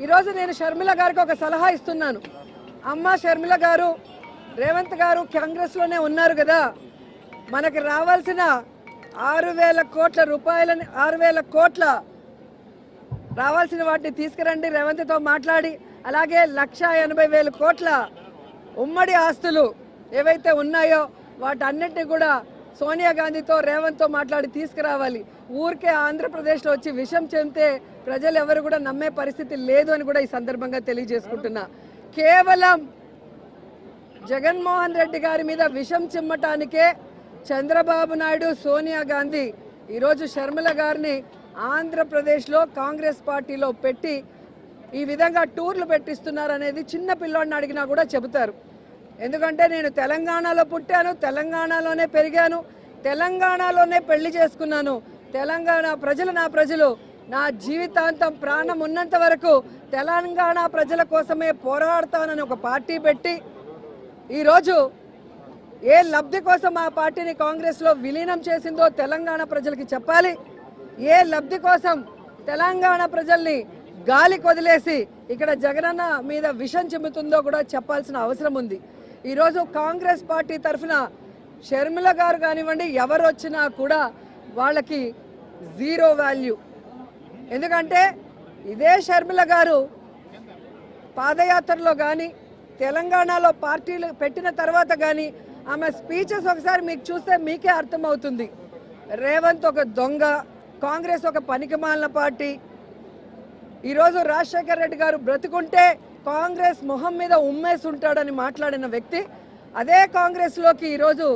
ఈరోజు నేను షర్మిల గారికి ఒక సలహా ఇస్తున్నాను. అమ్మ షర్మిల గారు, రేవంత్ గారు కాంగ్రెస్లోనే ఉన్నారు కదా, మనకి రావాల్సిన 6,000 కోట్ల రూపాయలని 6,000 కోట్ల రావాల్సిన వాటిని తీసుకురండి రేవంత్తో మాట్లాడి. అలాగే 1,80,000 కోట్ల ఉమ్మడి ఆస్తులు ఏవైతే ఉన్నాయో వాటన్నిటిని కూడా సోనియా గాంధీతో రేవంత్తో మాట్లాడి తీసుకురావాలి. ఊరికే ఆంధ్రప్రదేశ్లో వచ్చి విషం చెందితే ప్రజలు ఎవరు కూడా నమ్మే పరిస్థితి లేదు అని కూడా ఈ సందర్భంగా తెలియజేసుకుంటున్నా. కేవలం జగన్మోహన్ రెడ్డి గారి మీద విషం చిమ్మటానికే చంద్రబాబు నాయుడు, సోనియా గాంధీ ఈరోజు షర్మిల గారిని ఆంధ్రప్రదేశ్లో కాంగ్రెస్ పార్టీలో పెట్టి ఈ విధంగా టూర్లు పెట్టిస్తున్నారనేది చిన్న పిల్లోడిని అడిగినా కూడా చెబుతారు. ఎందుకంటే నేను తెలంగాణలో పుట్టాను, తెలంగాణలోనే పెరిగాను, తెలంగాణలోనే పెళ్లి చేసుకున్నాను. తెలంగాణ ప్రజలు నా ప్రజలు. నా జీవితాంతం ప్రాణం ఉన్నంత వరకు తెలంగాణ ప్రజల కోసమే పోరాడతానని ఒక పార్టీ పెట్టి ఈరోజు ఏ లబ్ధి కోసం ఆ పార్టీని కాంగ్రెస్లో విలీనం చేసిందో తెలంగాణ ప్రజలకి చెప్పాలి. ఏ లబ్ధి కోసం తెలంగాణ ప్రజల్ని గాలి కొదిలేసి ఇక్కడ జగనన్న మీద విషం చిమ్ముతుందో కూడా చెప్పాల్సిన అవసరం ఉంది. ఈరోజు కాంగ్రెస్ పార్టీ తరఫున షర్మిల గారు కానివ్వండి, ఎవరు వచ్చినా కూడా వాళ్ళకి జీరో వాల్యూ. ఎందుకంటే ఇదే షర్మిల గారు పాదయాత్రలో కానీ తెలంగాణలో పార్టీలు పెట్టిన తర్వాత కానీ ఆమె స్పీచెస్ ఒకసారి మీకు చూస్తే మీకే అర్థమవుతుంది. రేవంత్ ఒక దొంగ, కాంగ్రెస్ ఒక పనికిమాలిన పార్టీ. ఈరోజు రాజశేఖర్ రెడ్డి గారు బ్రతుకుంటే కాంగ్రెస్ మొహం మీద ఉమ్మేసి ఉంటాడని మాట్లాడిన వ్యక్తి అదే కాంగ్రెస్లోకి ఈరోజు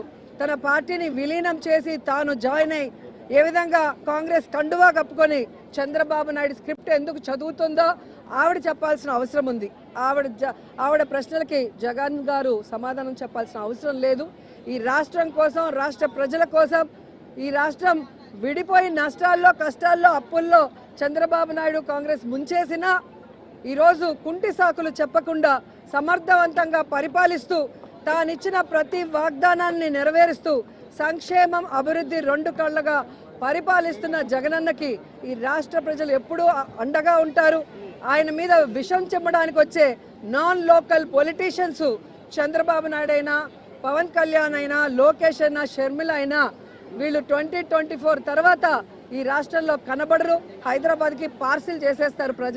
తన పార్టీని విలీనం చేసి తాను జాయిన్ అయ్యి ఏ విధంగా కాంగ్రెస్ కండువా కప్పుకొని చంద్రబాబు నాయుడు స్క్రిప్ట్ ఎందుకు చదువుతుందో ఆవిడ చెప్పాల్సిన అవసరం ఉంది. ఆవిడ ప్రశ్నలకి జగన్ గారు సమాధానం చెప్పాల్సిన అవసరం లేదు. ఈ రాష్ట్రం కోసం, రాష్ట్ర ప్రజల కోసం, ఈ రాష్ట్రం విడిపోయి నష్టాల్లో, కష్టాల్లో, అప్పుల్లో చంద్రబాబు నాయుడు కాంగ్రెస్ ముంచేసినా ఈరోజు కుంటి సాకులు చెప్పకుండా సమర్థవంతంగా పరిపాలిస్తూ తానిచ్చిన ప్రతి వాగ్దానాన్ని నెరవేరుస్తూ సంక్షేమం, అభివృద్ధి రెండు కళ్ళగా పరిపాలిస్తున్న జగనన్నకి ఈ రాష్ట్ర ప్రజలు ఎప్పుడూ అండగా ఉంటారు. ఆయన మీద విషం చెమ్మడానికి వచ్చే non local politicians Chandrababu Naidu అయినా, పవన్ కళ్యాణ్ అయినా, లోకేష్ అయినా, షర్మిల అయినా వీళ్ళు 2024 తర్వాత ఈ రాష్ట్రంలో కనబడరు. హైదరాబాద్కి పార్సిల్ చేసేస్తారు ప్రజలు.